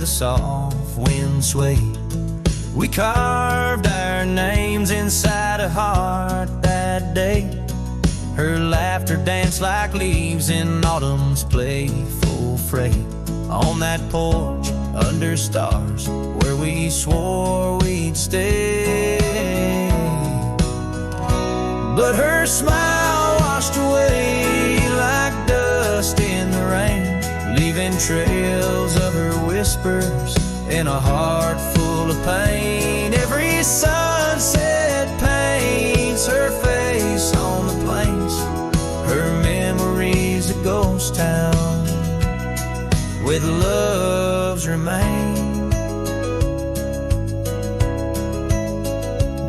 the soft wind swayed. We carved our names inside a heart that day. Her laughter danced like leaves in autumn's playful fray. On that porch under stars where we swore we'd stay. But her smile washed away like dust in the rain, leaving trails of her whispers in a heart full of pain. Every sunset paints her face on the plains. Her memory's a ghost town with love's remain.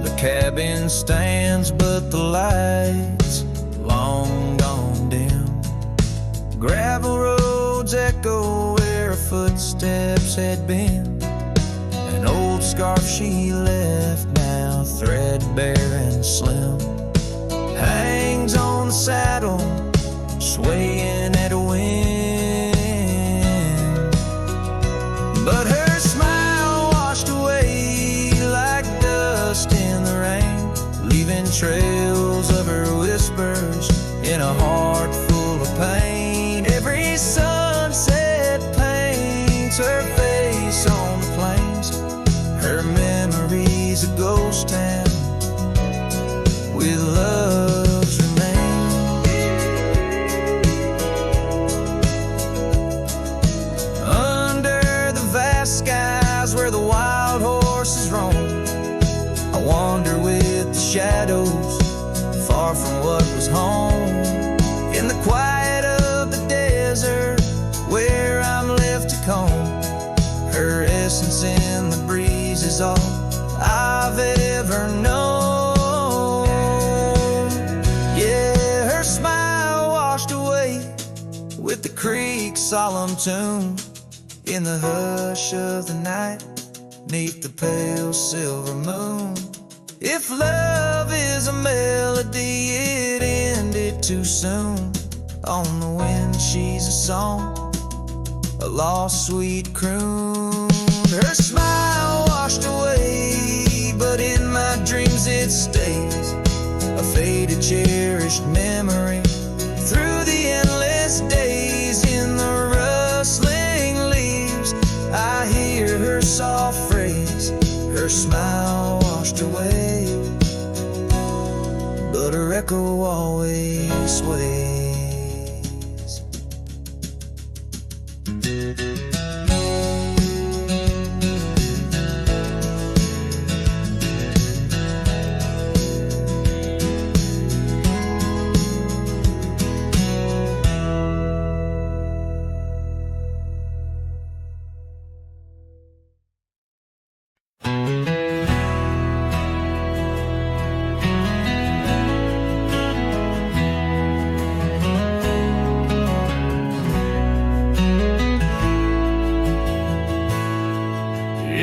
The cabin stands but the lights long gone dim. Gravel roads echo where her footsteps had been. An old scarf she left, now threadbare and slim, hangs on the saddle, swaying at a wind. But her smile washed away like dust in the rain, leaving trails of her whispers in a heart full of pain. Every sunset paints her face on the plains. Her memory's a ghost town with love's remains. Under the vast skies where the wild horses roam, I wander with the shadows, far from what was home. In the quiet of the desert where I'm left to comb, her essence in the breeze is all I've ever known. Yeah, her smile washed away with the creek's solemn tune. In the hush of the night, 'neath the pale silver moon. If love is a melody, it ended too soon. On the wind she's a song, a lost sweet croon. Her smile washed away, but in my dreams it stays, a faded cherished memory through the endless days. In the rustling leaves I hear her soft phrase, her smile washed away, but her echo always sways.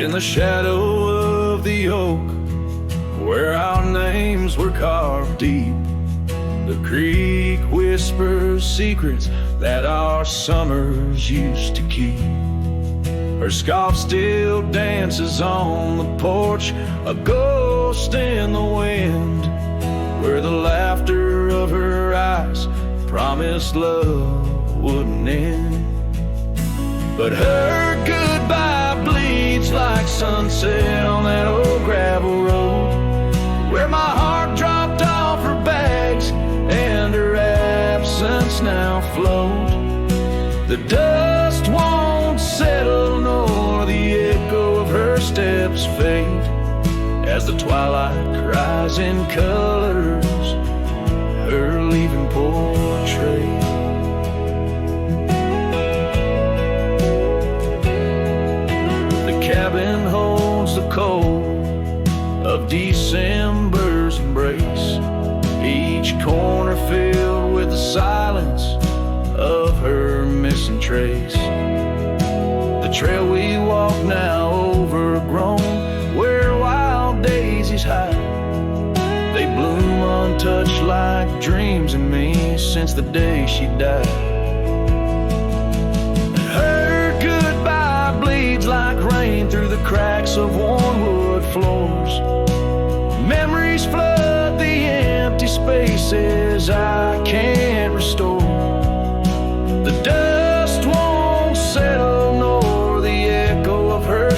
In the shadow of the oak, where our names were carved deep, the creek whispers secrets that our summers used to keep. Her scarf still dances on the porch, a ghost in the wind, where the laughter of her eyes promised love wouldn't end. But her goodbye bleeds like sunset on that old gravel road, where my heart dropped off her bags and her absence now flowed. The dust won't settle nor the echo of her steps fade, as the twilight cries in colors her leaving portrait. Cabin holds the cold of December's embrace, each corner filled with the silence of her missing trace. The trail we walk now overgrown, where wild daisies hide, they bloom untouched like dreams in me since the day she died. Her goodbye bleeds like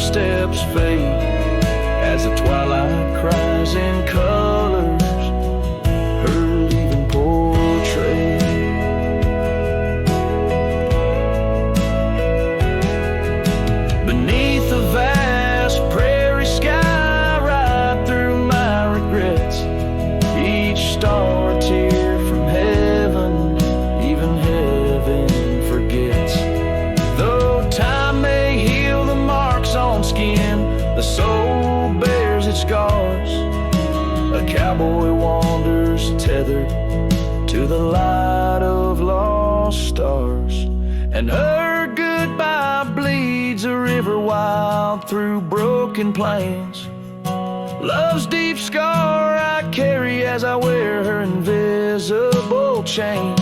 footsteps fade as the twilight cries in colors her leaving portrait. Beneath the vast prairie sky, right through my regrets, each star a tear from heaven, even heaven forgets. Though time may heal the marks on skin, the soul bears its scars. A cowboy wanders tethered to the light of lost stars, and her goodbye bleeds a river wild through broken plains. Love's deep scar I carry as I wear her invisible chains.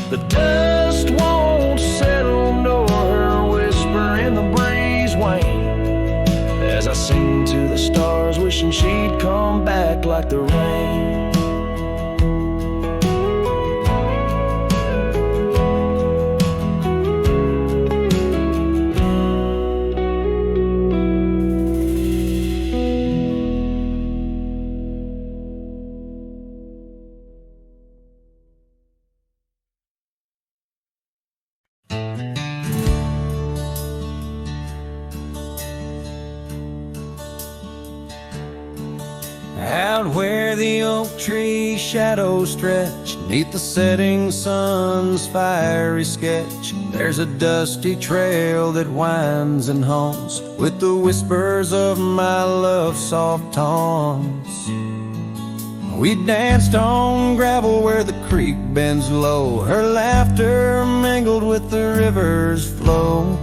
The dust won't settle nor her whisper in the breeze wane, as I sing to the stars wishing she'd come back like the rain. Out where the oak tree shadows stretch, neath the setting sun's fiery sketch, there's a dusty trail that winds and haunts with the whispers of my love's soft taunts. We danced on gravel where the creek bends low, her laughter mingled with the river's flow.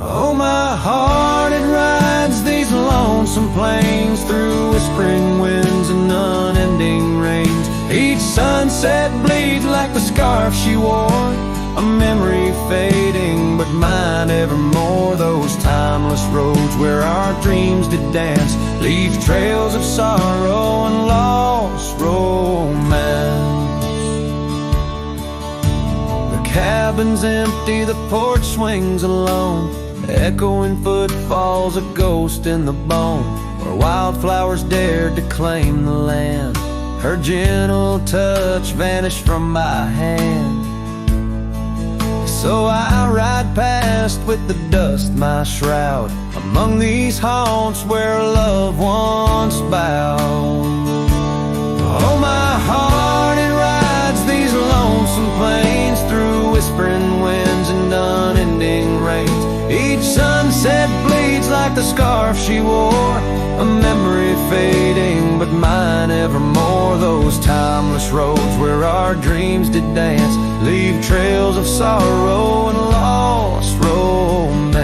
Oh, my heart, it rides these lonesome plains through whispering winds and unending rains. Each sunset bleeds like the scarf she wore, a memory fading but mine evermore. Those timeless roads where our dreams did dance leave trails of sorrow and lost romance. The cabin's empty, the porch swings alone, echoing footfalls, a ghost in the bone, where wildflowers dared to claim the land. Her gentle touch vanished from my hand. So I ride past with the dust my shroud, among these haunts where love once bowed. Oh, my heart, it rides these lonesome plains through whispering winds and unending rains. Each sunset bleeds like the scarf she wore, a memory fading but mine evermore. Those timeless roads where our dreams did dance leave trails of sorrow and lost romance.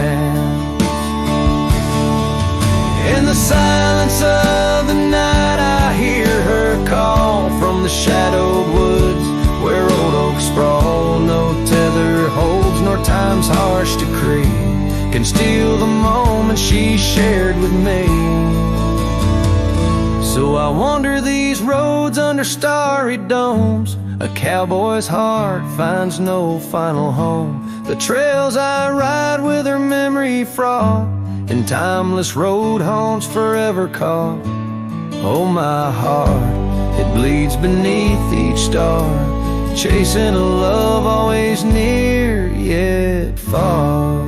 In the silence of the night I hear her call from the shadowed woods where old oaks sprawl. No tether holds nor time's harsh decree can steal the moment she shared with me. So I wander these roads under starry domes, a cowboy's heart finds no final home. The trails I ride with her memory fraught, in timeless road haunts forever caught. Oh, my heart, it bleeds beneath each star, chasing a love always near yet far.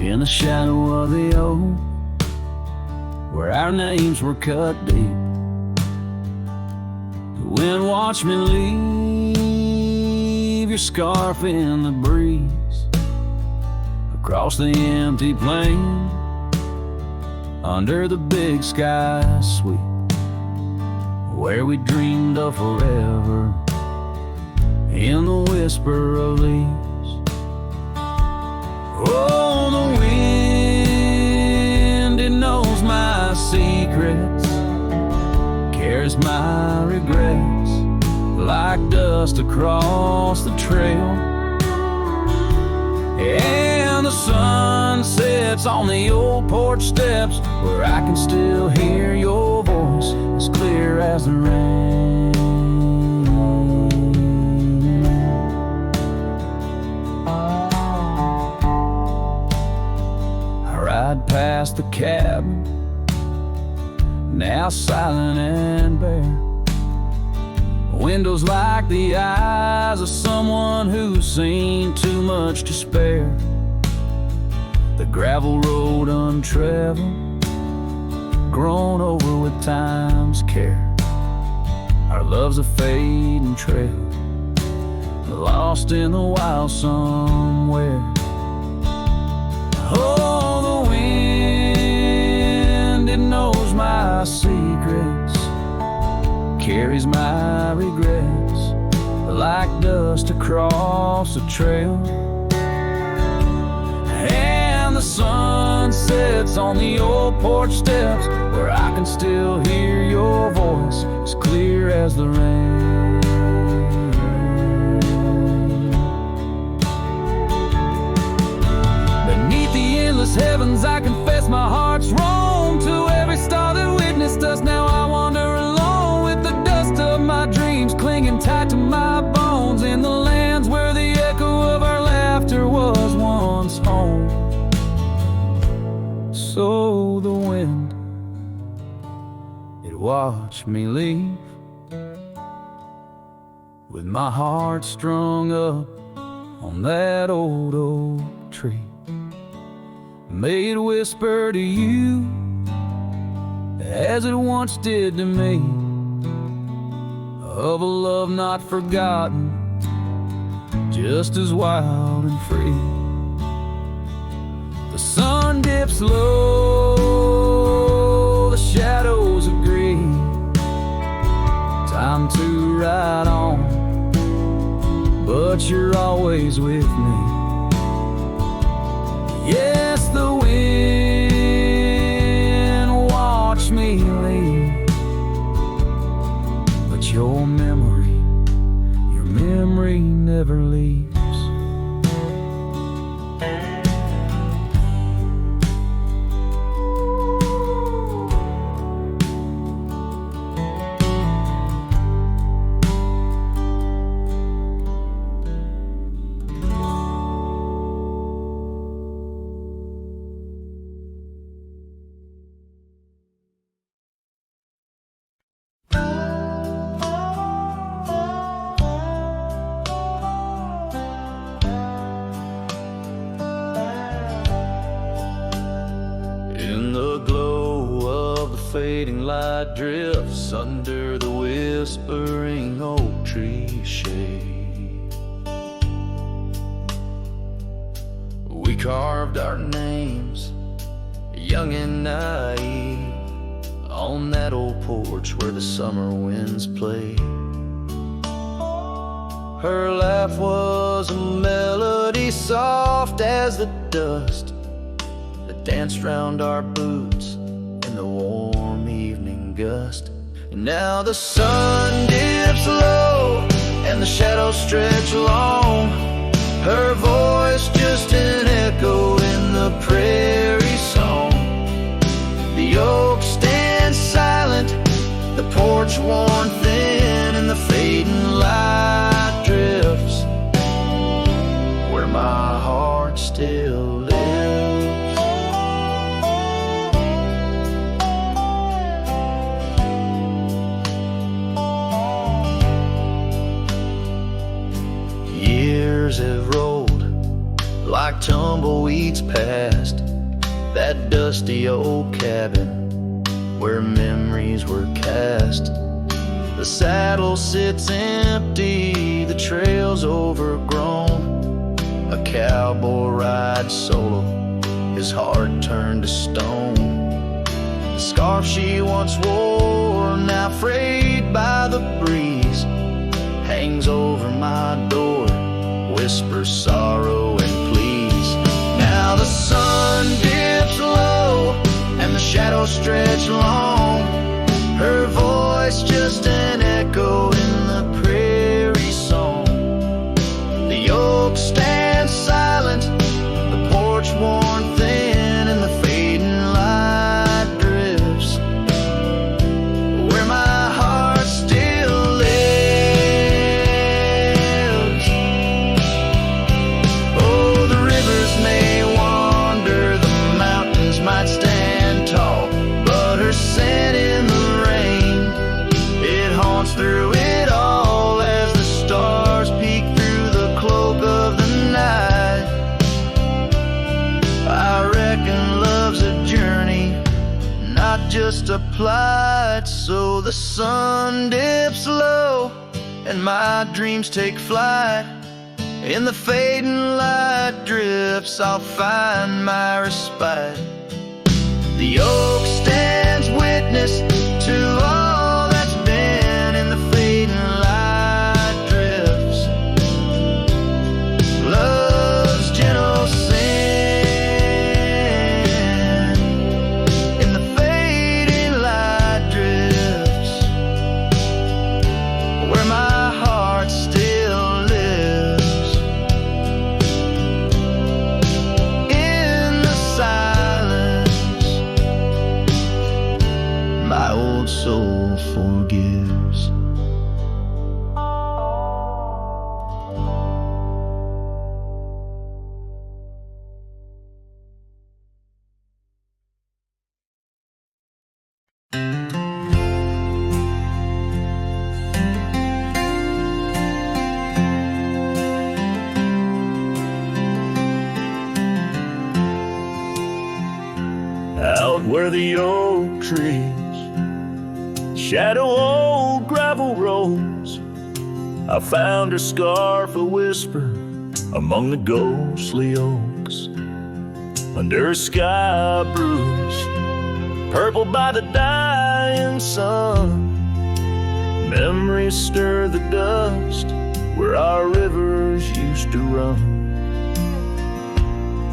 In the shadow of the oak, where our names were cut deep, wind watch me leave, your scarf in the breeze, across the empty plain, under the big sky sweep, where we dreamed of forever, in the whisper of leaves. Oh, the wind, it knows my secrets, carries my regrets like dust across the trail. And the sun sets on the old porch steps, where I can still hear your voice as clear as the rain. I ride past the cabin, now silent and bare, windows like the eyes of someone who's seen too much to spare. The gravel road untraveled, grown over with time's care. Our love's a fading trail, lost in the wild somewhere. Oh, the wind, it knows my secrets, carries my regrets like dust across the trail. And the sun sets on the old porch steps, where I can still hear your voice as clear as the rain. Beneath the endless heavens, I confess my heart's wrong to every star that witnessed us. Now I wander alone with the dust of my dreams clinging tight to my bones, in the lands where the echo of our laughter was once home. So the wind, it watched me leave, with my heart strung up on that old oak tree. May it whisper to you as it once did to me, of a love not forgotten, just as wild and free. The sun dips low, the shadows agree, time to ride on, but you're always with me. Yes, the wind watched me leave, but your memory never leaves. Fading light drifts under the whispering oak tree shade. We carved our names, young and naive, on that old porch where the summer winds played. Her laugh was a melody soft as the dust that danced round our boots in the warm evening gust. And now the sun dips low and the shadows stretch long, her voice just an echo in the prairie song. The oak stands silent, the porch worn thin, and the fading light drifts where my heart still lives. Years have rolled like tumbleweeds past that dusty old cabin where memories were cast. The saddle sits empty, the trail's overgrown. A cowboy rides solo, his heart turned to stone. The scarf she once wore, now frayed by the breeze, hangs over my door, whispers sorrow and pleas. Now the sun dips low and the shadows stretch long, her voice just an echo in the prairie song. The yoke stands silent, the porch worn thin, and the fading light drifts where my heart still lives. Oh, the rivers may wander, the mountains might stand tall, but her scent in the rain, it haunts through it all as the stars peek through the cloak of the night. I reckon love's a journey, not just a plight. So the sun dips low and my dreams take flight. In the fading light drifts I'll find my respite. The oak stands witness to all that's been. In the fading light drifts love's gentle sin. In the fading light drifts where my heart still lives. In the silence my old soul forgives. Out where the oak trees shadow old gravel roads, I found her scarf a whisper among the ghostly oaks. Under her sky bruised, purple by the dying sun, memories stir the dust where our rivers used to run.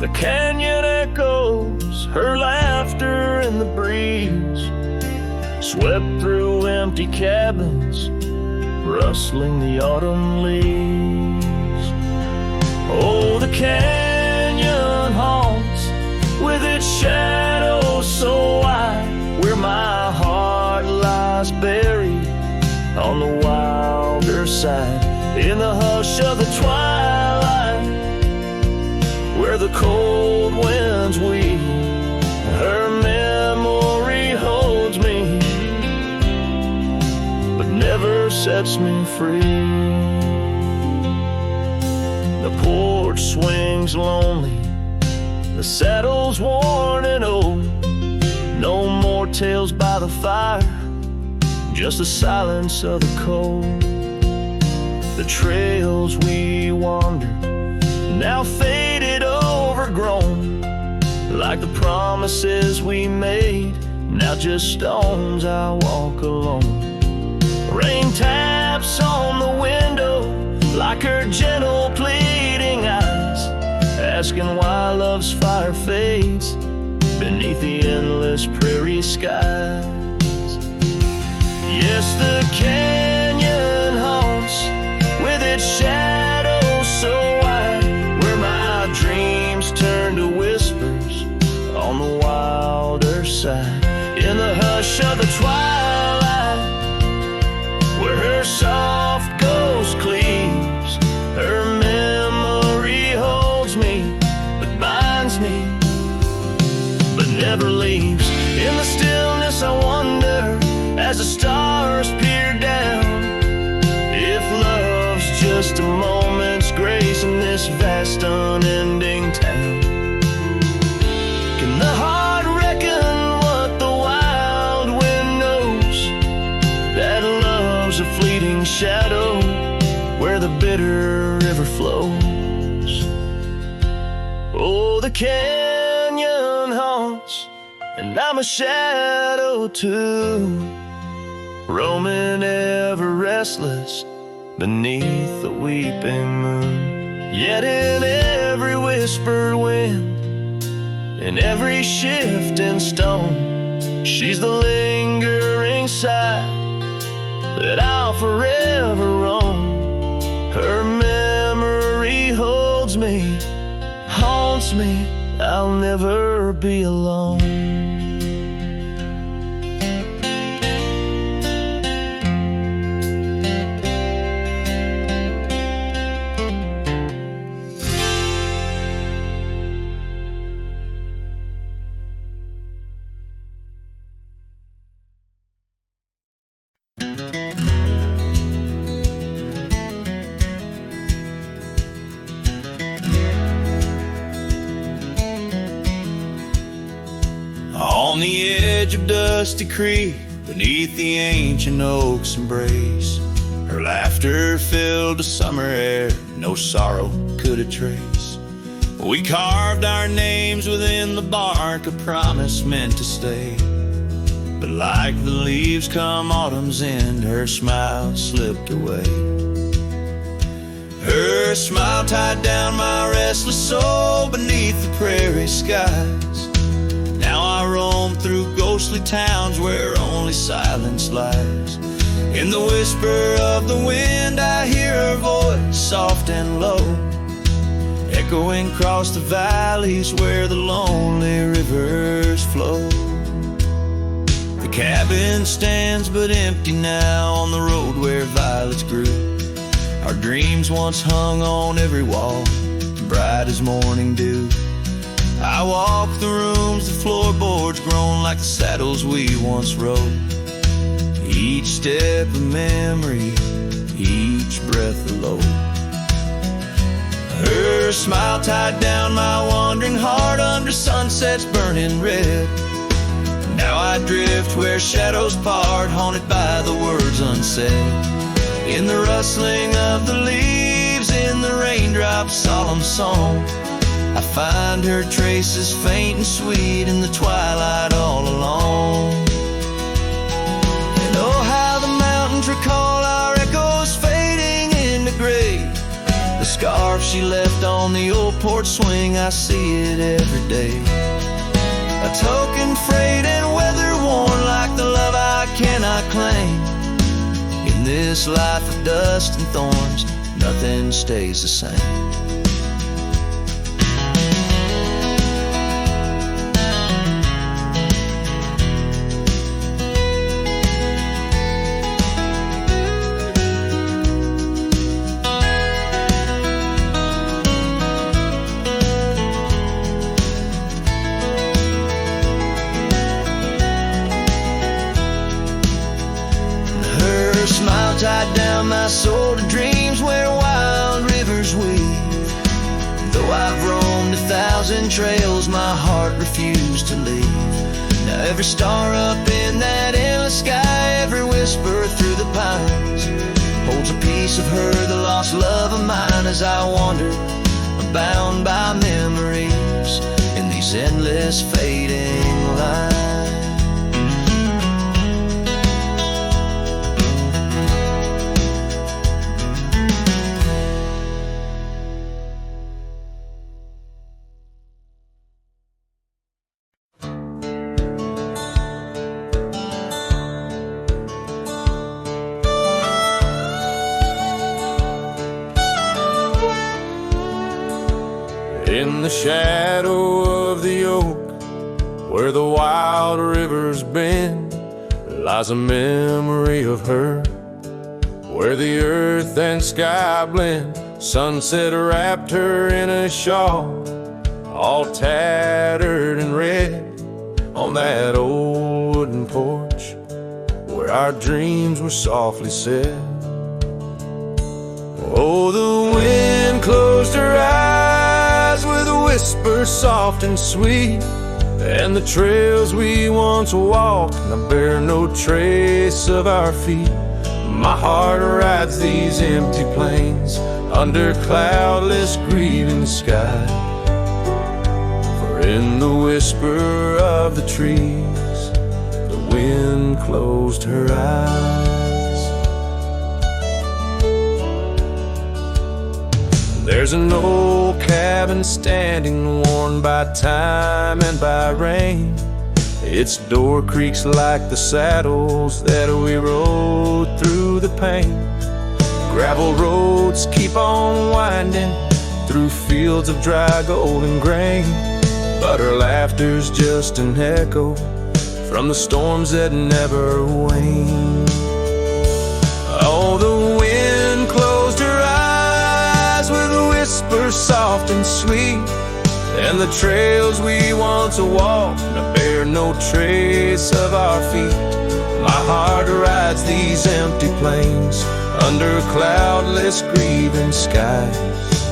The canyon echoes her laughter in the breeze, swept through empty cabins, rustling the autumn leaves. Oh, the canyon haunts with its shadows so wide, where my heart lies buried on the wilder side. In the hush of the twilight, where the cold winds weep, her memory holds me, but never sets me free. The porch swings lonely, the saddle's worn and old. No more tales by the fire, just the silence of the cold. The trails we wandered, now faded, overgrown, like the promises we made, now just stones I walk alone. Rain taps on the window like her gentle pleading eyes, asking why love's fire fades beneath the endless prairie skies. Yes, the canyon haunts with its shadows so wide, where my dreams turn to whispers on the wilder side. In the hush of the twilight, where her soft ghost cleaves, her memory holds me, but binds me, but never leaves. In the stillness I wonder, as the stars peer down, if love's just a moment's grace in this vast unending town. Can the heart reckon what the wild wind knows? That love's a fleeting shadow where the bitter river flows. Oh, the canyon haunts, and I'm a shadow too, roaming ever restless beneath the weeping moon. Yet in every whispered wind, in every shifting stone, she's the lingering sigh that I'll forever roam. Her memory holds me, haunts me, I'll never be alone. On the edge of Dusty Creek, beneath the ancient oak's embrace, her laughter filled the summer air, no sorrow could it trace. We carved our names within the bark, a promise meant to stay. But like the leaves come autumn's end, her smile slipped away. Her smile tied down my restless soul beneath the prairie skies. Now I roam through ghostly towns where only silence lies. In the whisper of the wind I hear her voice, soft and low, echoing across the valleys where the lonely rivers flow. The cabin stands but empty now on the road where violets grew. Our dreams once hung on every wall, bright as morning dew. I walk the rooms, the floorboards grown like the saddles we once rode. Each step a memory, each breath a load. Her smile tied down my wandering heart under sunsets burning red. Now I drift where shadows part, haunted by the words unsaid. In the rustling of the leaves, in the raindrops' solemn song, I find her traces faint and sweet in the twilight all alone. And oh, how the mountains recall our echoes fading into gray. The scarf she left on the old porch swing, I see it every day. A token frayed and weather worn like the love I cannot claim. In this life of dust and thorns, nothing stays the same. Tied down my soul to dreams where wild rivers weave. Though I've roamed 1,000 trails, my heart refused to leave. Now every star up in that endless sky, every whisper through the pines, holds a piece of her, the lost love of mine. As I wander, bound by memories in these endless fading lines. In the shadow of the oak, where the wild rivers bend, lies a memory of her, where the earth and sky blend. Sunset wrapped her in a shawl, all tattered and red, on that old wooden porch, where our dreams were softly said. Oh, the wind closed her eyes with a whisper soft and sweet, and the trails we once walked now bear no trace of our feet. My heart rides these empty plains under cloudless grieving sky. For in the whisper of the trees, the wind closed her eyes. There's an old cabin standing, worn by time and by rain. Its door creaks like the saddles that we rode through the pain. Gravel roads keep on winding through fields of dry golden grain, but her laughter's just an echo from the storms that never wane. Oh, the wind closed her eyes with a whisper soft and sweet, and the trails we once walked now bear no trace of our feet. My heart rides these empty plains under cloudless grieving skies.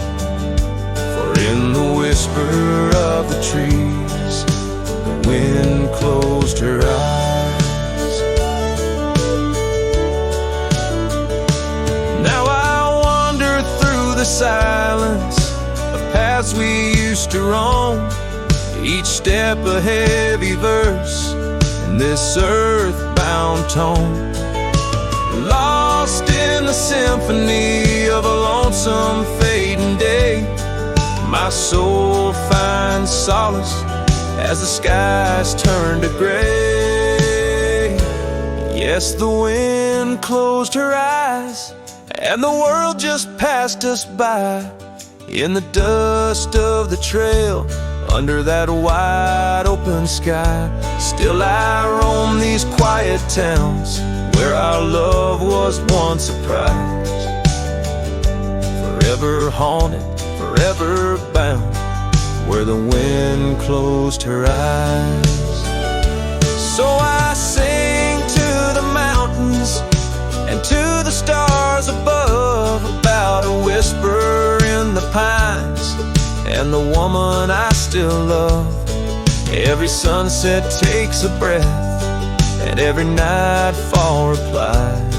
For in the whisper of the trees, the wind closed her eyes. Now I wander through the silence of paths we used to roam, each step a heavy verse in this earthbound tone. Lost in the symphony of a lonesome fading day, my soul finds solace as the skies turn to gray. Yes, the wind closed her eyes, and the world just passed us by. In the dust of the trail, under that wide open sky, still I roam these quiet towns where our love was once a prize. Forever haunted, forever bound, where the wind closed her eyes. So I sing to the mountains and to the stars above about a whisper in the pines and the woman I still love. Every sunset takes a breath, and every nightfall replies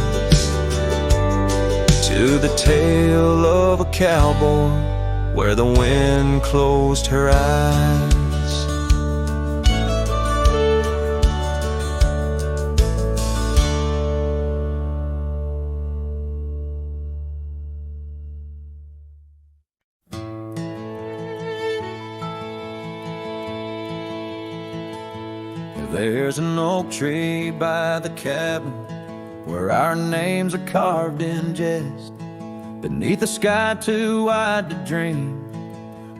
to the tale of a cowboy where the wind closed her eyes. There's an oak tree by the cabin where our names are carved in jest, beneath a sky too wide to dream,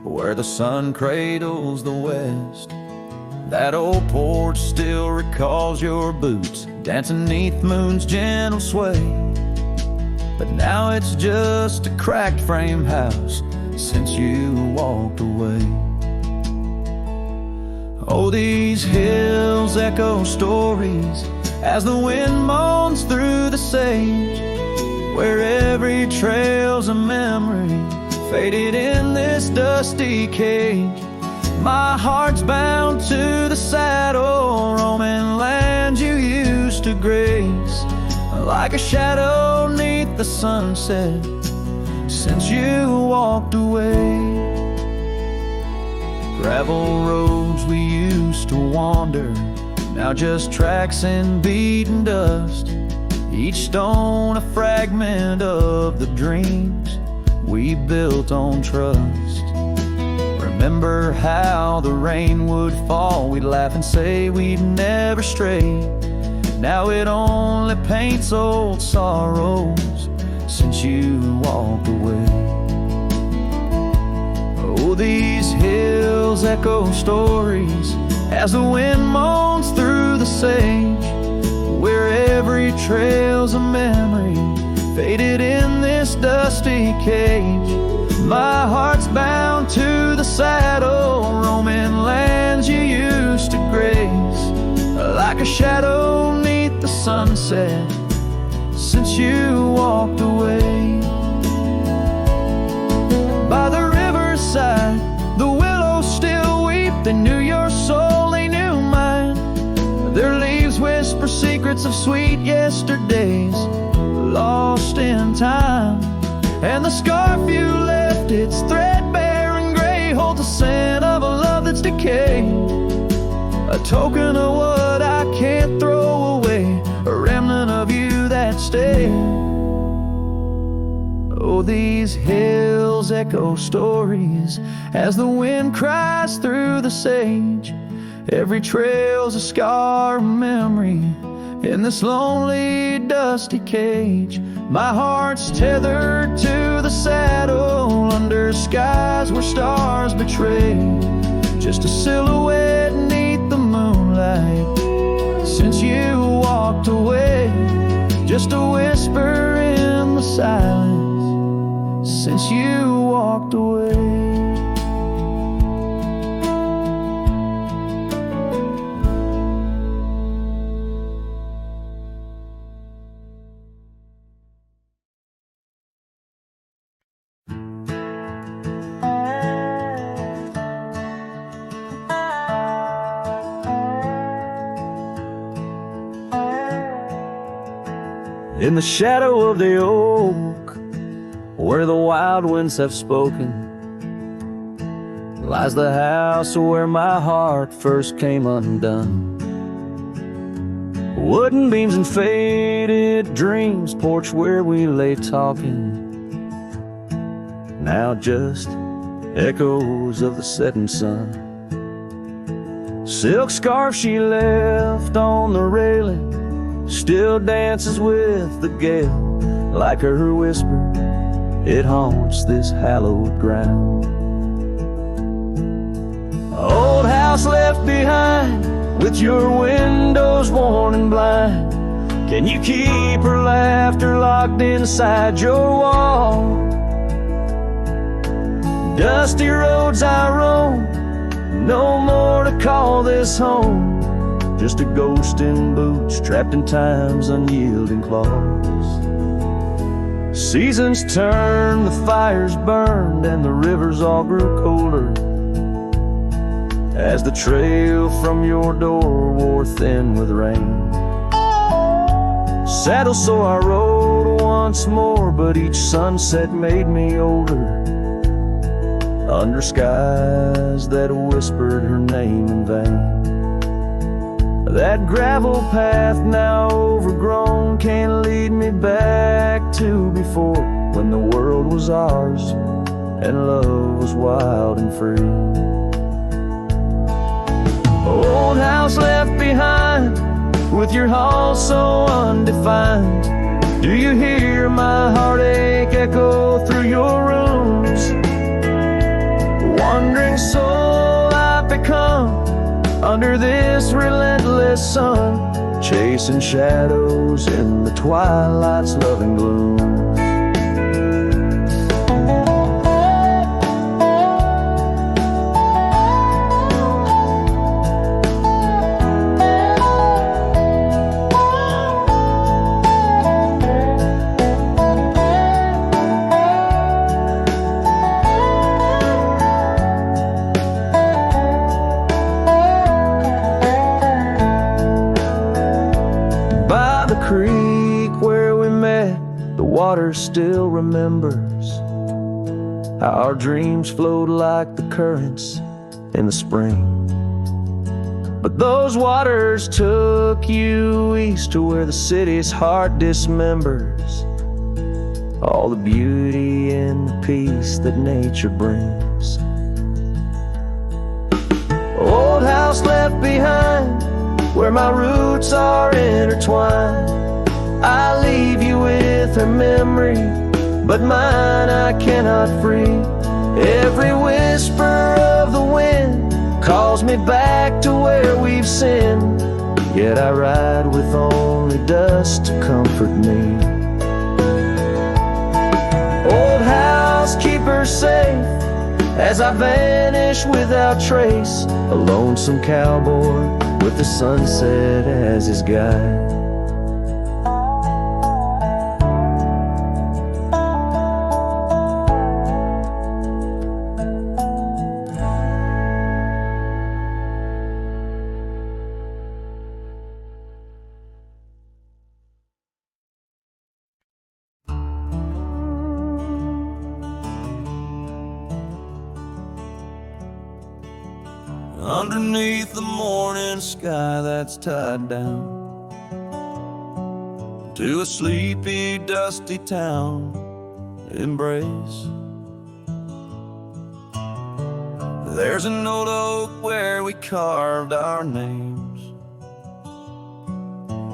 where the sun cradles the west. That old porch still recalls your boots dancing neath moon's gentle sway, but now it's just a cracked frame house since you walked away. Oh, these hills echo stories as the wind moans through the sage, where every trail's a memory faded in this dusty cage. My heart's bound to the saddle, roaming land you used to grace, like a shadow neath the sunset since you walked away. Gravel roads we used to wander, now just tracks and beaten dust, each stone a fragment of the dreams we built on trust. Remember how the rain would fall, we'd laugh and say we'd never stray. Now it only paints old sorrows since you walked away. Oh, these hills echo stories as the wind moans through the sage, where every trail's a memory faded in this dusty cage. My heart's bound to the saddle, roaming lands you used to grace, like a shadow neath the sunset since you walked away. By the riverside, the willows still weep. They knew your soul, they knew mine. Their leaves whisper secrets of sweet yesterdays, the scarf you left, it's threadbare and gray, holds the scent of a love that's decayed, a token of what I can't throw away, a remnant of you that stayed. Oh, these hills echo stories as the wind cries through the sage. Every trail's a scar, a memory in this lonely, dusty cage. My heart's tethered to the saddle under skies where stars betray, just a silhouette beneath the moonlight. Since you walked away, just a whisper in the silence. Since you walked away. In the shadow of the oak, where the wild winds have spoken, lies the house where my heart first came undone. Wooden beams and faded dreams, porch where we lay talking, now just echoes of the setting sun. Silk scarf she left on the railing still dances with the gale, like her whisper, it haunts this hallowed ground. Old house left behind, with your windows worn and blind. Can you keep her laughter locked inside your wall? Dusty roads I roam, no more to call this home. Just a ghost in boots, trapped in time's unyielding claws. Seasons turned, the fires burned, and the rivers all grew colder, as the trail from your door wore thin with rain. Saddle so I rode once more, but each sunset made me older, under skies that whispered her name in vain. That gravel path now overgrown can't lead me back to before, when the world was ours and love was wild and free. Old house left behind, with your hall so undefined. Do you hear my heartache echo through your rooms? Wandering soul I've become, under this relentless sun, chasing shadows in the twilight's loving gloom. Water still remembers how our dreams flowed like the currents in the spring. But those waters took you east to where the city's heart dismembers all the beauty and the peace that nature brings. Old house left behind, where my roots are intertwined. I leave you with her memory, but mine I cannot free. Every whisper of the wind calls me back to where we've sinned, yet I ride with only dust to comfort me. Old house, keep her safe as I vanish without trace, a lonesome cowboy with the sunset as his guide. underneath the morning sky that's tied down to a sleepy, dusty town, Immerse. There's an old oak where we carved our names,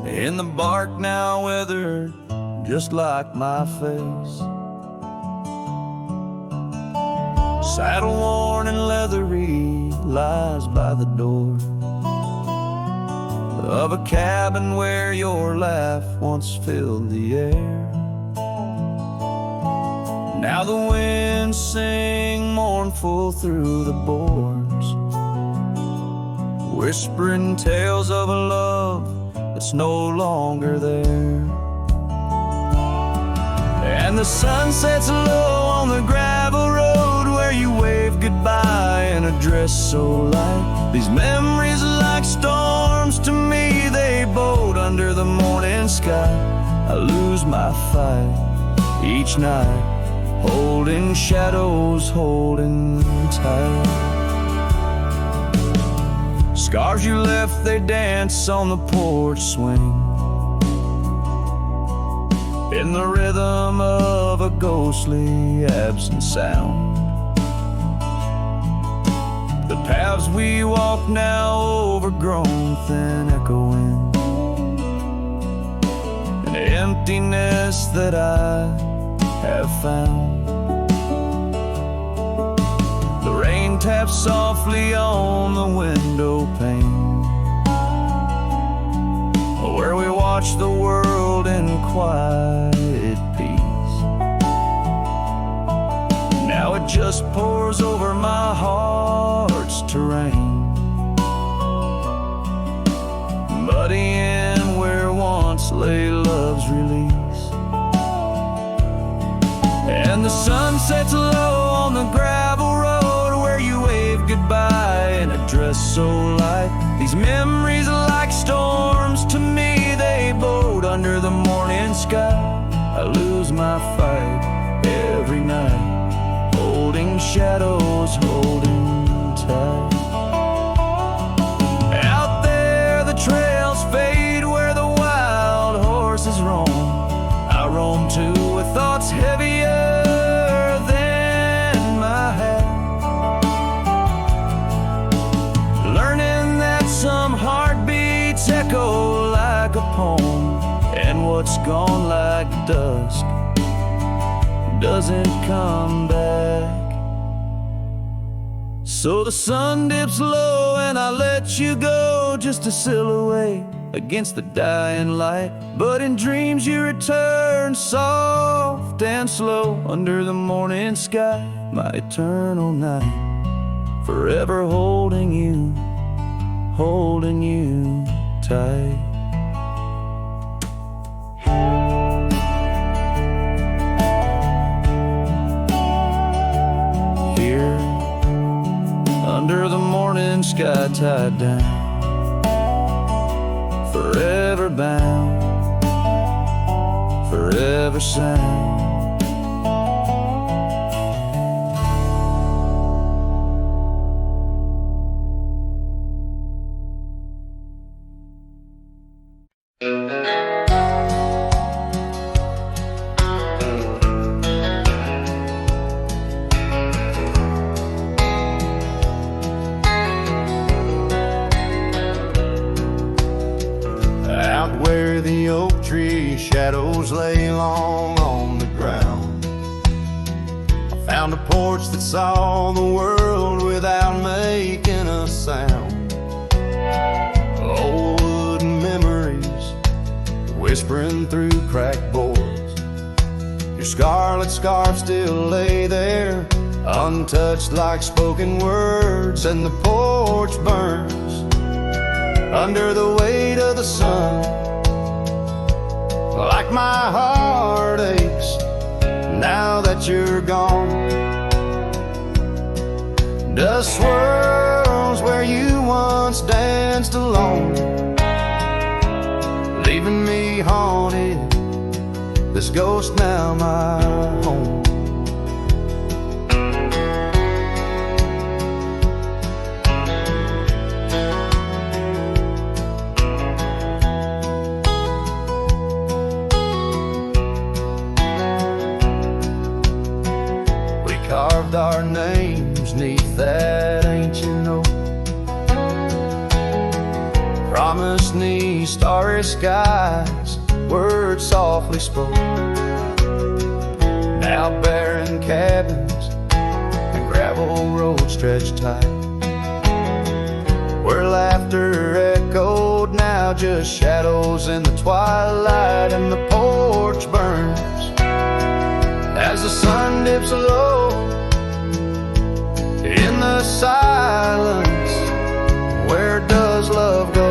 in the bark now weathered just like my face. Saddle worn and leathery lies by the door of a cabin where your laugh once filled the air. Now the winds sing mournful through the boards, whispering tales of a love that's no longer there. And the sun sets low on the gravel road where you wave goodbye in a dress so light. These memories are like storms to me, they boat under the morning sky. I lose my fight each night, holding shadows, holding tight. Scars you left, they dance on the porch swing, in the rhythm of a ghostly absent sound. The paths we walk now overgrown, thin echoing, an emptiness that I have found. The rain taps softly on the window pane, where we watch the world in quiet peace. Now it just pours over my heart's terrain, muddying where once lay love's release. And the sun sets low on the gravel road where you wave goodbye in a dress so light. These memories are like storms to me, they boat under the morning sky. I lose my fight every night, holding shadows, holding tight. Out there the trails fade where the wild horses roam. I roam too with thoughts heavier than my head, learning that some heartbeats echo like a poem, and what's gone like dusk doesn't come back. So the sun dips low and I let you go, just a silhouette against the dying light. But in dreams you return, soft and slow, under the morning sky, my eternal night, forever holding you tight. Here, under the morning sky, tied down, forever bound, forever sound. Shadows lay long on the ground. I found a porch that saw the world without making a sound. Old wooden memories whispering through cracked boards. Your scarlet scarf still lay there, untouched like spoken words. And the porch burns under the weight of the sun, like my heart aches now that you're gone. Dust swirls where you once danced alone, leaving me haunted, this ghost now my home. carved our names 'neath that ancient oak. Promised 'neath starry skies, words softly spoke. Now barren cabins and gravel roads stretched tight, where laughter echoed, now just shadows in the twilight. And the porch burns as the sun dips low in the silence. Where does love go?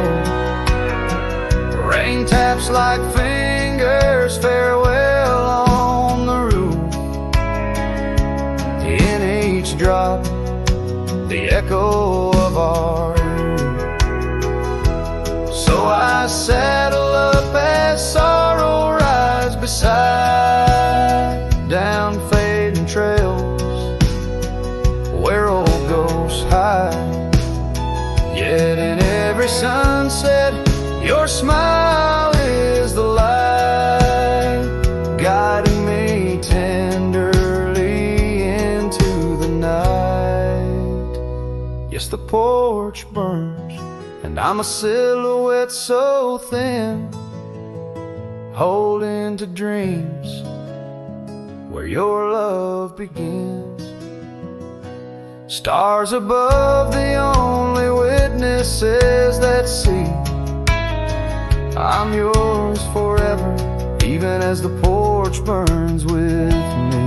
Rain taps like fingers, farewell on the roof. In each drop, the echo of our youth. So I saddle up as sorrow rides beside down fading trails where old ghosts hide. Yet in every sunset, your smile is the light, guiding me tenderly into the night. Yes, the porch burns, and I'm a silhouette so thin, holding to dreams where your love begins. Stars above, the only witnesses that see I'm yours forever, even as the porch burns with me.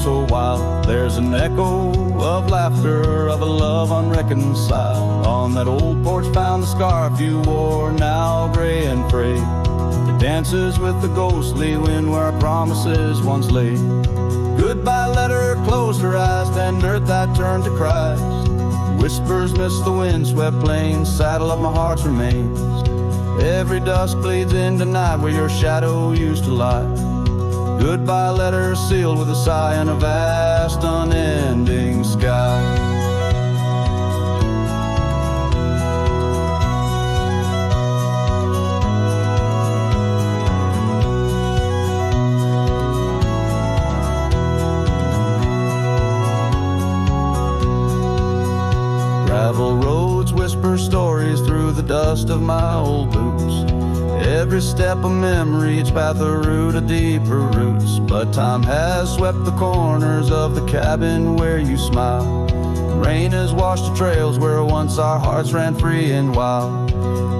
So wild, there's an echo of laughter, of a love unreconciled. On that old porch found the scarf you wore, now gray and frayed. It dances with the ghostly wind where our promises once lay. Goodbye letter closed her eyes, then earth that turned to Christ. Whispers miss the wind-swept plains, saddle of my heart's remains. Every dusk bleeds into night where your shadow used to lie. Goodbye letter sealed with a sigh in a vast unending sky. Gravel roads whisper stories through the dust of my old boots. Every step a memory, each path a root of deeper roots. But time has swept the corners of the cabin where you smile. Rain has washed the trails where once our hearts ran free and wild.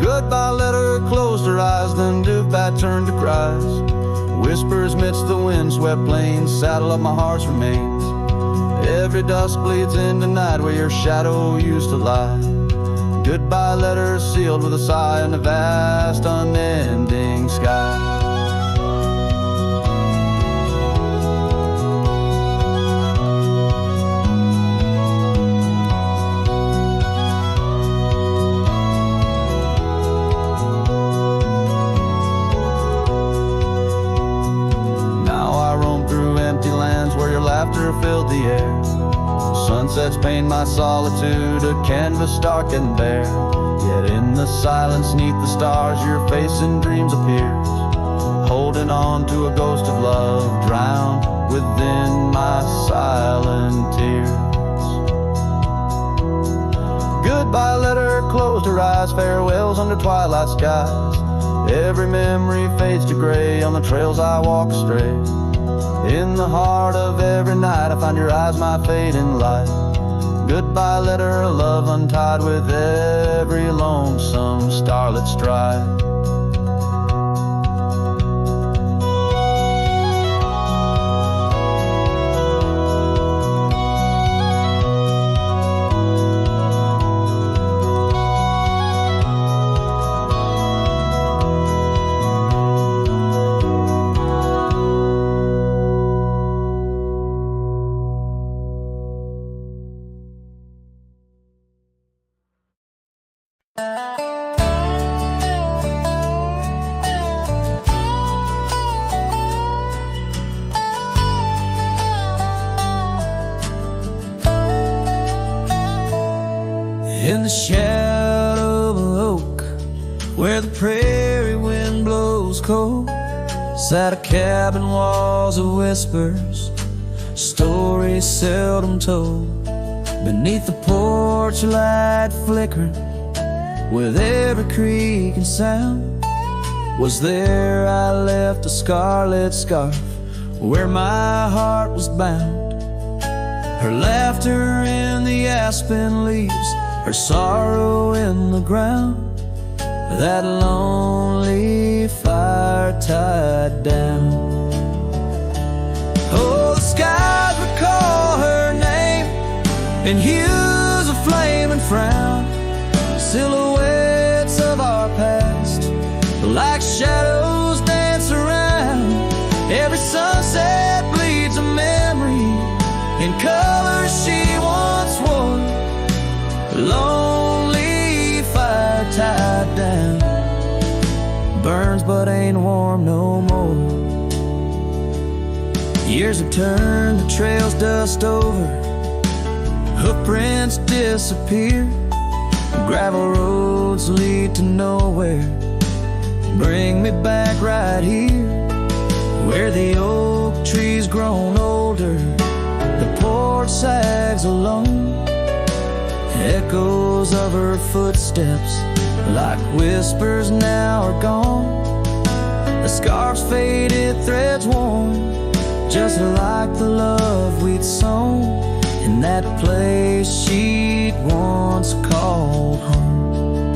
Goodbye letter closed her eyes, then Dubat turned to cries. Whispers midst the wind-swept plains, saddle of my heart's remains. Every dusk bleeds into night where your shadow used to lie. Goodbye letter sealed with a sigh in the vast unending sky. Now I roam through empty lands where your laughter filled the air. Sunsets paint my solitude, a canvas dark and bare. Yet in the silence neath the stars your face in dreams appears, holding on to a ghost of love drowned within my silent tears. Goodbye letter closed her eyes, farewells under twilight skies. Every memory fades to gray on the trails I walk astray. In the heart of every night, I find your eyes, my fading light. Goodbye letter of love untied with every lonesome starlit stride. In the shadow of an oak, where the prairie wind blows cold, sat a cabin, walls of whispers, stories seldom told. Beneath the porch light flickering, with every creak and sound, was there I left a scarlet scarf where my heart was bound. Her laughter in the aspen leaves, her sorrow in the ground, that lonely fire tied down. Oh, the skies recall her name in hues of flame and frown, silhouettes of our past, like shadows dance around. Every sunset bleeds a memory in colors she once wore. Lonely fire tied down, burns but ain't warm no more. Years have turned the trails dust over, hoofprints disappear, gravel roads lead to nowhere. Bring me back right here, where the oak tree's grown older, the porch sags alone. Echoes of her footsteps, like whispers, now are gone. The scarf's faded, threads worn, just like the love we'd sown in that place she'd once called home.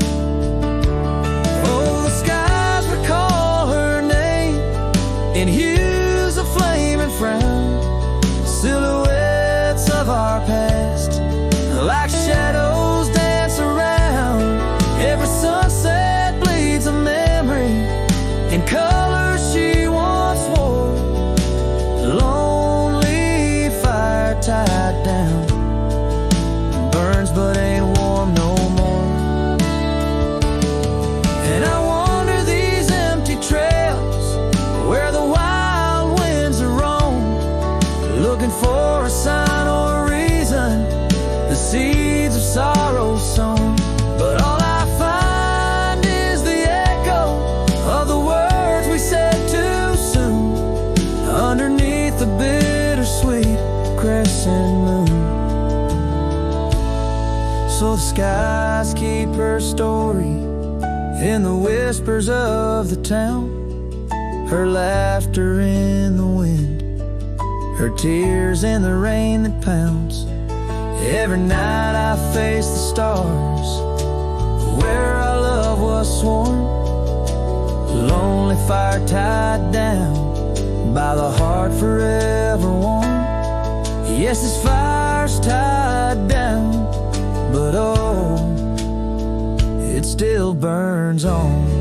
Oh, the skies recall her name in hues of flame and frown, silhouettes of our past, like shadows dance around. Every sunset bleeds a memory in colors she once wore. Lonely fire tied down, burns but ain't warm no more. And I wander these empty trails where the wild winds are roam, looking for a sign or a reason, the seeds of sorrow sown. But all I find is the echo of the words we said too soon, underneath the bittersweet crescent moon. So the skies keep her story in the whispers of the town, her laughter in the wind, her tears in the rain that pounds. Every night I face the stars, where our love was sworn. Lonely fire tied down by the heart forever warm. Yes, this fire's tied down, but oh, it still burns on.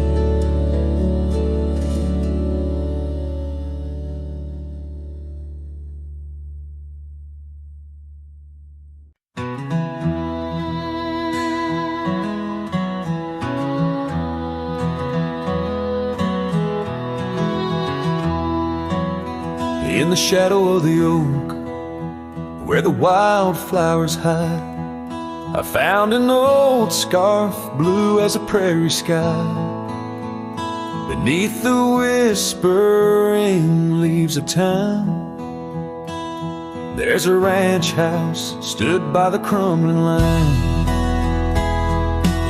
In the shadow of the oak, where the wildflowers hide, I found an old scarf, blue as a prairie sky. Beneath the whispering leaves of time, there's a ranch house stood by the crumbling line.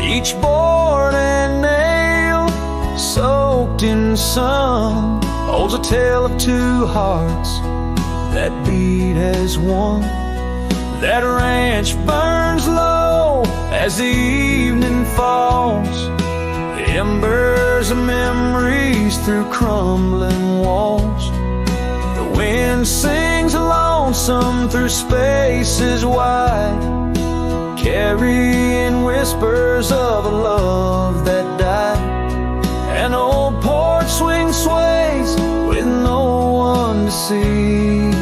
Each board and nail soaked in sun, holds a tale of two hearts that beat as one. That ranch burns low as the evening falls, embers of memories through crumbling walls. The wind sings lonesome through spaces wide, carrying whispers of a love that died. An old porch swing sways with no one to see,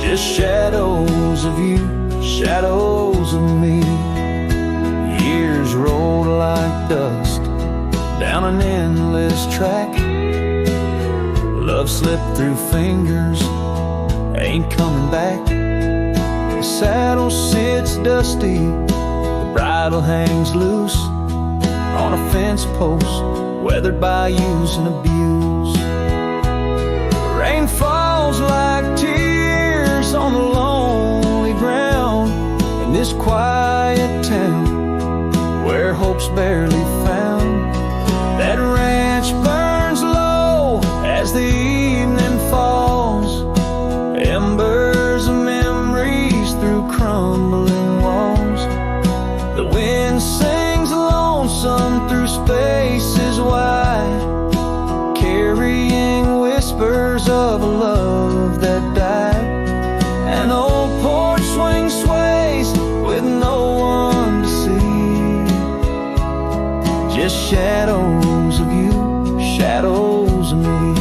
just shadows of you, shadows of me. Years rolled like dust down an endless track. Love slipped through fingers, ain't coming back. The saddle sits dusty, the bridle hangs loose on a fence post, weathered by use and abuse. Rain falls like tears on the lonely ground in this quiet town where hope's barely found. That ranch burns low as the evening falls, embers of memories through crumbling walls. The wind sings lonesome through spaces wide, carrying whispers of a love that died. An old porch swing sways with no one to see, just shadows of you, shadows of me.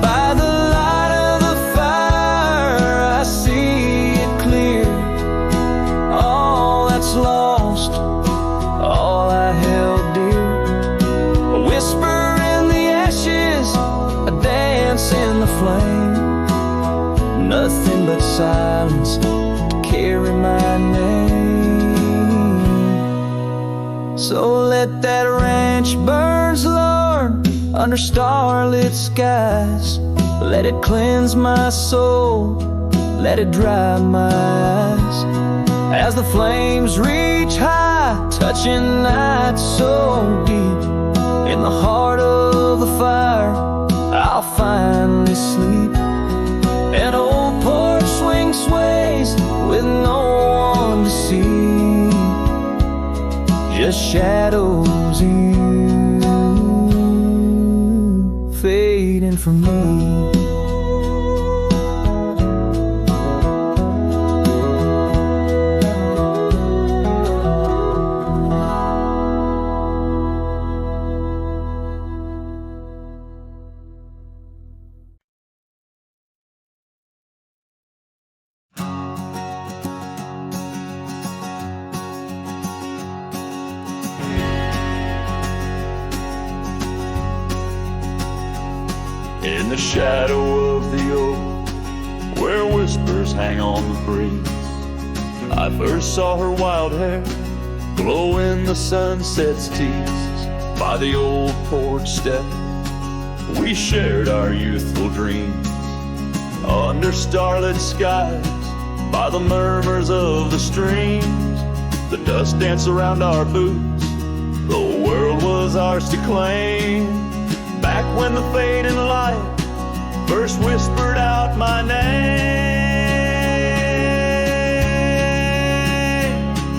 By the light of the fire I see it clear, all that's lost, all I held dear. A whisper in the ashes, a dance in the flame, nothing but silence to carry my name. So let that ranch burn, Lord, under starlit skies. Let it cleanse my soul, let it dry my eyes. As the flames reach high, touching night so deep, in the heart of the fire I'll finally sleep. An old porch swing sways with no one to see, just shadows of you fading from me. In the shadow of the oak, where whispers hang on the breeze, I first saw her wild hair glow in the sunset's tease. By the old porch step, we shared our youthful dreams, under starlit skies, by the murmurs of the streams. The dust danced around our boots, the world was ours to claim. Back when the fading light first whispered out my name.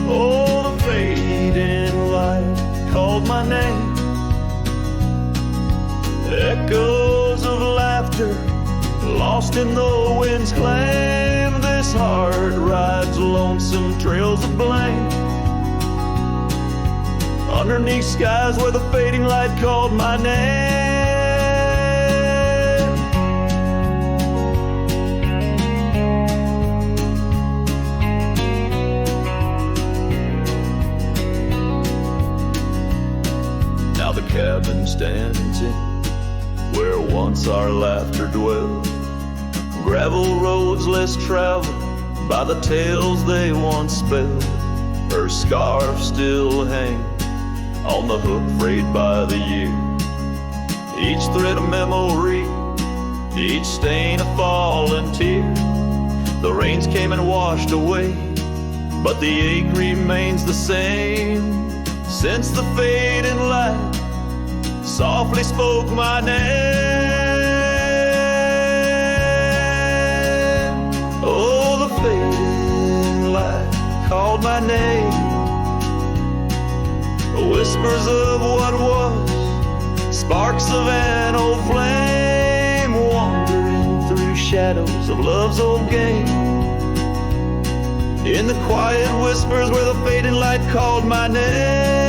Oh, the fading light called my name. Echoes of laughter lost in the wind's claim. This heart rides lonesome trails of blame, underneath skies where the fading light called my name. Now the cabin stands in where once our laughter dwelled, gravel roads less traveled by the tales they once spelled. Her scarf still hangs on the hook frayed by the year, each thread a memory, each stain a fallen tear. The rains came and washed away, but the ache remains the same. Since the fading light softly spoke my name. Oh, the fading light called my name. Whispers of what was, sparks of an old flame, wandering through shadows of love's old game. In the quiet whispers where the fading light called my name.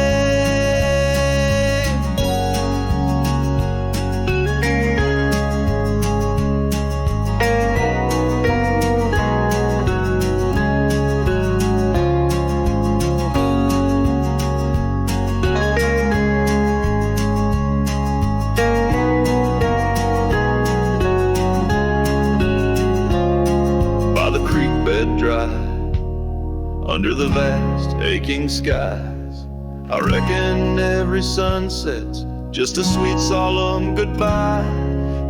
Under the vast, aching skies, I reckon every sunset's just a sweet, solemn goodbye.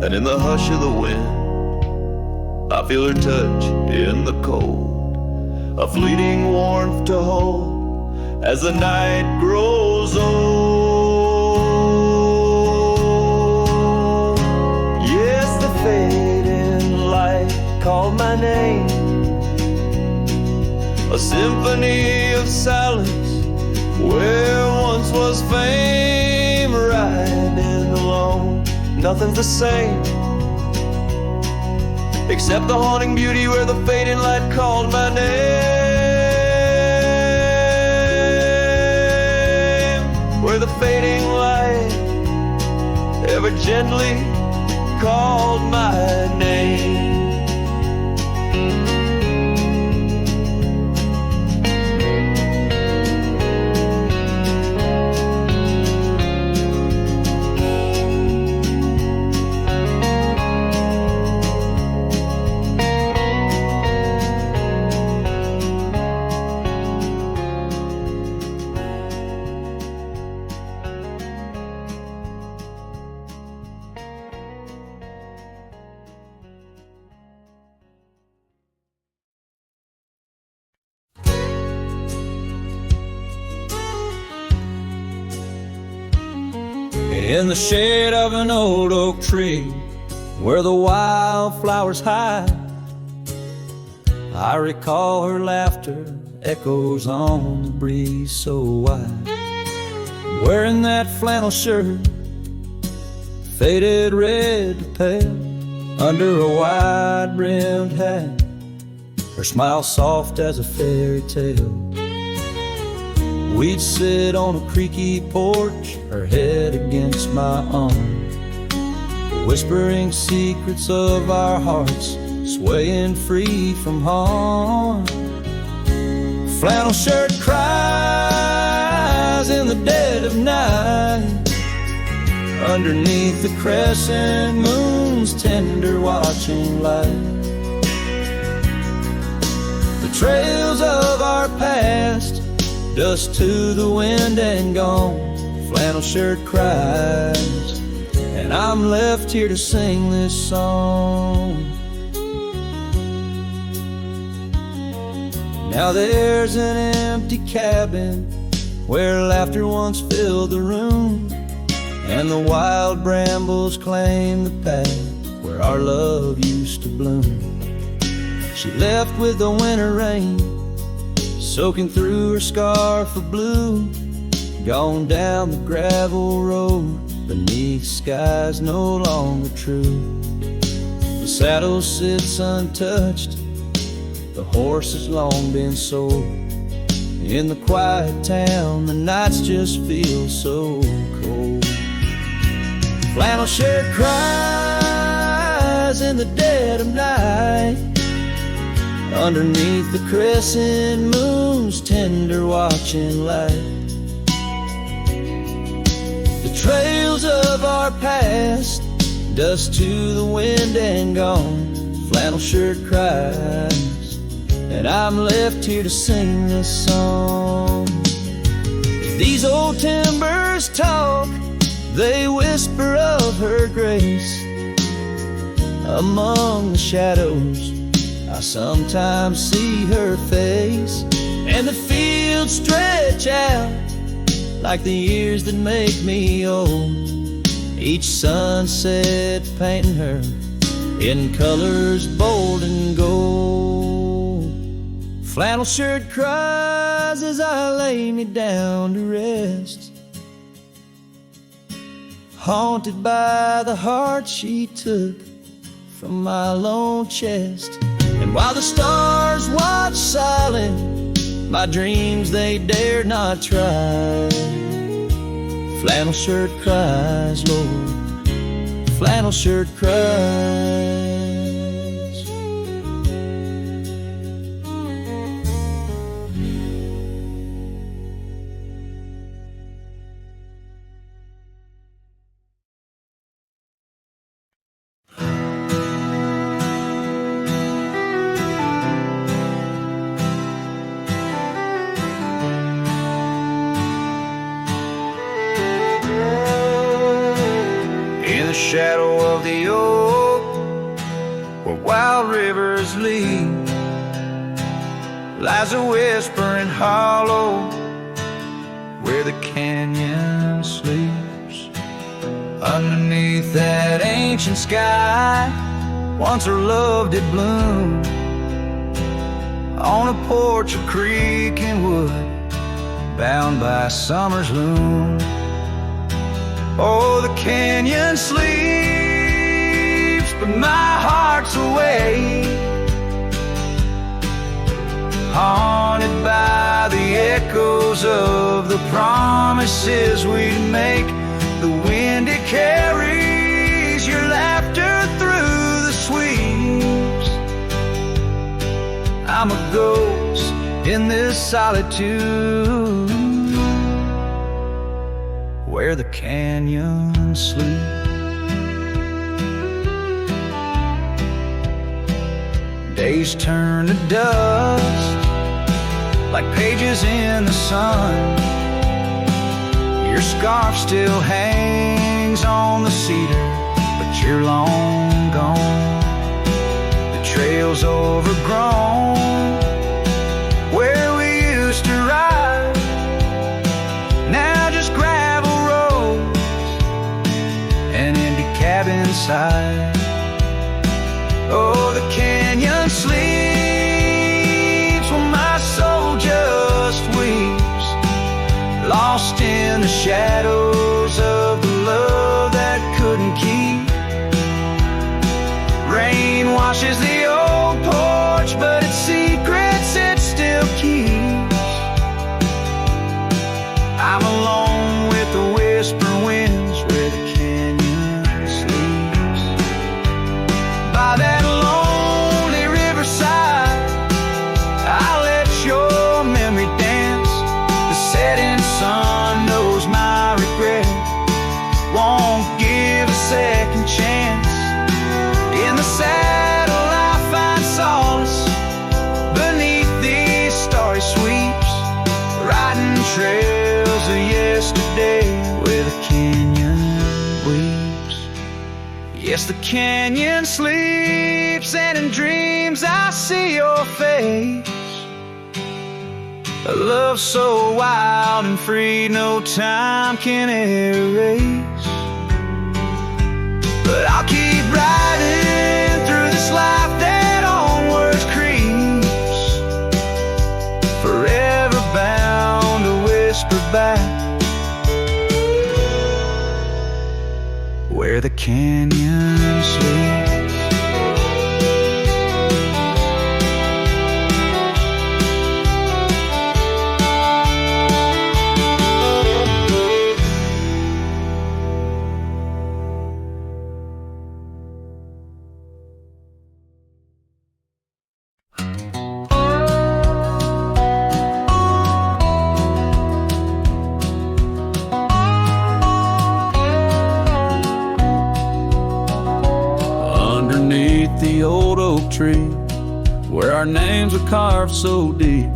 And in the hush of the wind, I feel her touch in the cold, a fleeting warmth to hold as the night grows old. Yes, the fading light called my name. A symphony of silence where once was fame. Riding alone, nothing's the same except the haunting beauty where the fading light called my name. Where the fading light ever gently called my name. In the shade of an old oak tree, where the wildflowers hide, I recall her laughter echoes on the breeze so wide. Wearing that flannel shirt, faded red to pale, under a wide-brimmed hat, her smile soft as a fairy tale. We'd sit on a creaky porch, her head against my arm, whispering secrets of our hearts, swaying free from harm. Flannel shirt cries in the dead of night, underneath the crescent moon's tender watching light. The trails of our past, dust to the wind and gone. Flannel shirt cries, and I'm left here to sing this song. Now there's an empty cabin where laughter once filled the room, and the wild brambles claim the path where our love used to bloom. She left with the winter rain soaking through her scarf of blue, gone down the gravel road beneath skies no longer true. The saddle sits untouched, the horse has long been sold. In the quiet town, the nights just feel so cold. Flannel shirt cries in the dead of night, underneath the crescent moon's tender watching light. The trails of our past, dust to the wind and gone. Flannel shirt cries, and I'm left here to sing this song. These old timbers talk, they whisper of her grace. Among the shadows, I sometimes see her face, and the fields stretch out like the years that make me old. each sunset painting her in colors bold and gold. Flannel shirt cries as I lay me down to rest, haunted by the heart she took from my lone chest. And while the stars watch silent, my dreams they dare not try. Flannel shirt cries, Lord, flannel shirt cries. Shadow of the oak, where wild rivers lead, lies a whispering hollow, where the canyon sleeps. Underneath that ancient sky, once her love did bloom. On a porch of creek and wood, bound by summer's loom. Oh, the canyon sleeps, but my heart's awake, haunted by the echoes of the promises we'd make. The wind, it carries your laughter through the sweeps. I'm a ghost in this solitude, where the canyon sleeps. Days turn to dust like pages in the sun. Your scarf still hangs on the cedar, but you're long gone. The trail's overgrown where we used to ride, now just gravel roads and empty cabin side. Oh, the canyon sleeps when my soul just weeps, lost in the shadows of the love that couldn't keep. Rain washes the old porch, but its secrets it still keeps. I'm alone with the whisper winds where the canyon sleeps. By that lonely riverside, I'll let your memory dance. The setting sun knows my regret, won't give a second chance. In the saddle I find solace beneath these starry sweeps, riding trails of yesterday where the canyon weeps. Yes, the canyon sleeps, and in dreams I see your face. A love so wild and free no time can erase. But I'll keep riding through this life that onwards creeps, forever bound to whisper back where the canyon sleeps. The old oak tree, where our names are carved so deep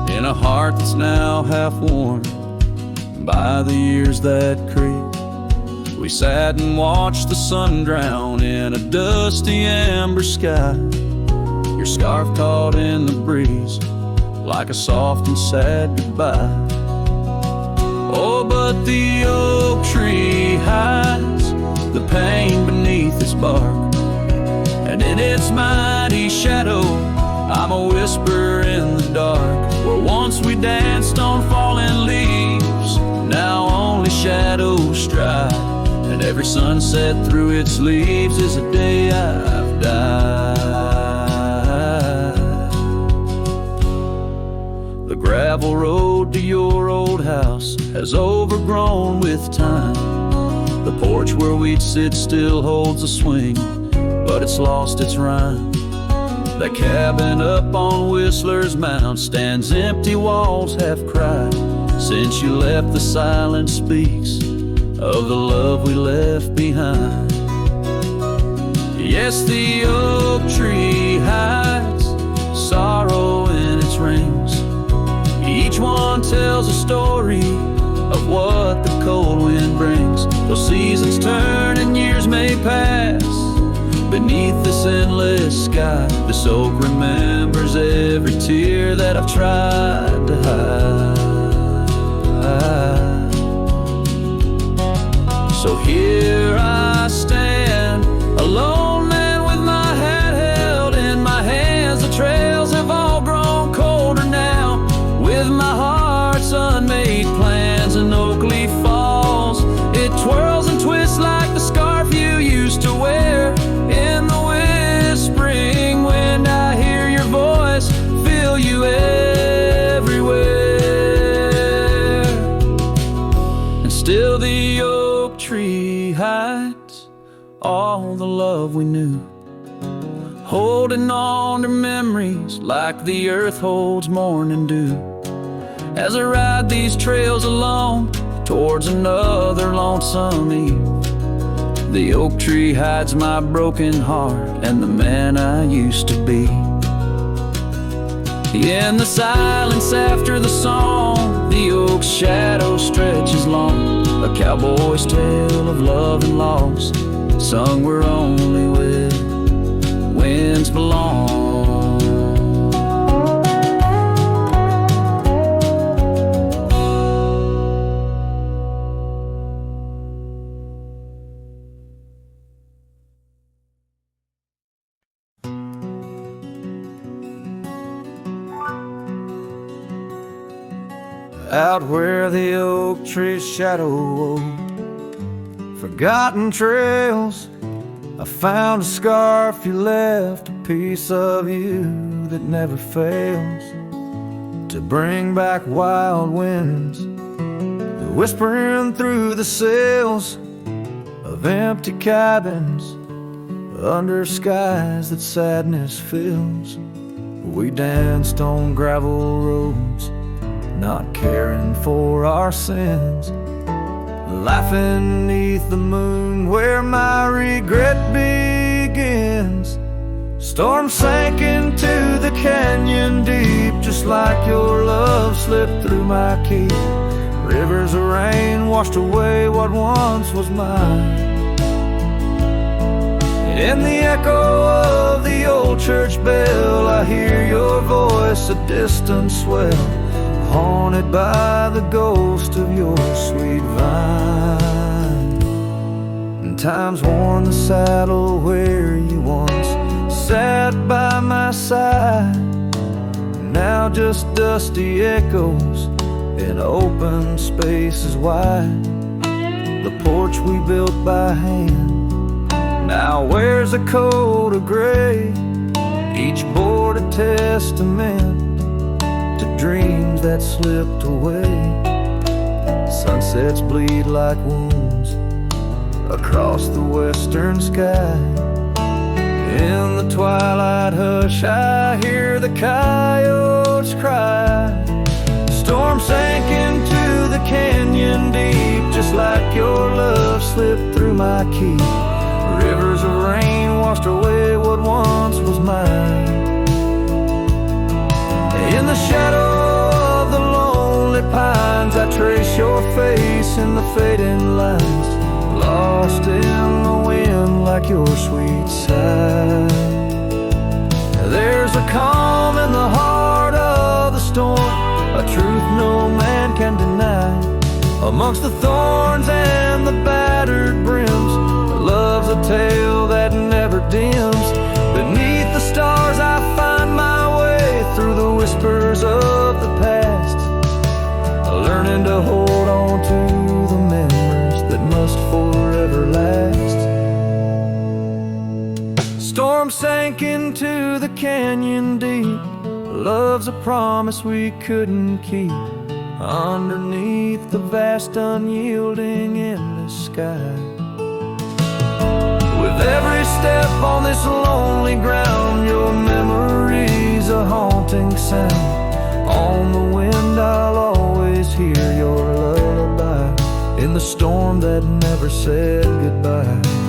in a heart that's now half worn by the years that creep. We sat and watched the sun drown in a dusty amber sky, your scarf caught in the breeze like a soft and sad goodbye. Oh, but the oak tree hides the pain beneath its bark. And in its mighty shadow, I'm a whisper in the dark. Where once we danced on falling leaves, now only shadows stride. And every sunset through its leaves is a day I've died. The gravel road to your old house has overgrown with time. The porch where we'd sit still holds a swing, but it's lost its rhyme. That cabin up on Whistler's Mound stands empty, walls have cried. Since you left, the silence speaks of the love we left behind. Yes, the oak tree hides sorrow in its rings. Each one tells a story of what the cold wind brings. Though seasons turn and years may pass, beneath this endless sky, this oak remembers every tear that I've tried to hide. So here I stand, a lone man with my hat held in my hands. The trails have all grown colder now, with my heart's unmade plans. And oak leaf falls, it twirls and twists like the scarf you used to wear. In the whispering wind, I hear your voice, feel you everywhere. And still the oak tree hides all the love we knew, holding on to memories like the earth holds morning dew. As I ride these trails alone towards another lonesome eve, the oak tree hides my broken heart and the man I used to be. In the silence after the song, the oak's shadow stretches long, a cowboy's tale of love and loss, sung where only winds belong. Out where the oak tree's shadow wove forgotten trails, I found a scarf you left, a piece of you that never fails to bring back wild winds, whispering through the sails of empty cabins under skies that sadness fills. We danced on gravel roads, not caring for our sins, laughing neath the moon where my regret begins. Storm sank into the canyon deep, just like your love slipped through my key. Rivers of rain washed away what once was mine. In the echo of the old church bell, I hear your voice, a distant swell, haunted by the ghost of your sweet vine. And time's worn the saddle where you once sat by my side, now just dusty echoes in open spaces wide. The porch we built by hand now wears a coat of gray, each board a testament to dreams that slipped away. Sunsets bleed like wounds across the western sky. In the twilight hush, I hear the coyotes cry. Storm sank into the canyon deep, just like your love slipped through my key. Rivers of rain washed away what once was mine. In the shadow of the lonely pines, I trace your face in the fading lines, lost in the wind like your sweet sigh. There's a calm in the heart of the storm, a truth no man can deny. Amongst the thorns and the battered brims, the a tale that never dims. Beneath the stars I find my way through the whispers of the past, learning to hold on to the memories that must forever last. Storm sank into the canyon deep. Love's a promise we couldn't keep. Underneath the vast, unyielding, endless sky. With every step on this lonely ground, your memory's a haunting sound. On the wind I'll always hear your lullaby, in the storm that never said goodbye.